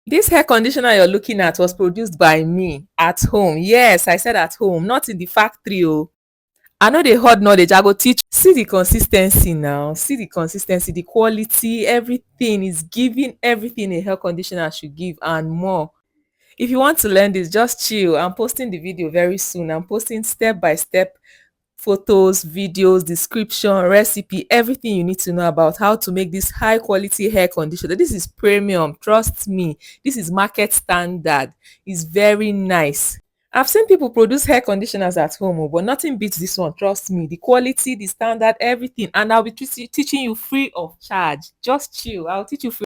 This hair conditioner you're looking at was produced by me at home. Yes, I said at home, not in the factory. Oh, I know the hard knowledge. I go teach. See the consistency now. See the consistency, the quality, everything is giving everything a hair conditioner should give and more. If you want to learn this, just chill. I'm posting the video very soon. I'm posting step by step photos, videos, description, recipe, everything you need to know about how to make this high quality hair conditioner. This is premium, trust me. This is market standard. It's very nice. I've seen people produce hair conditioners at home, but nothing beats this one. Trust me. The quality, the standard, everything. And I'll be teaching you free of charge. Just chill. I'll teach you free.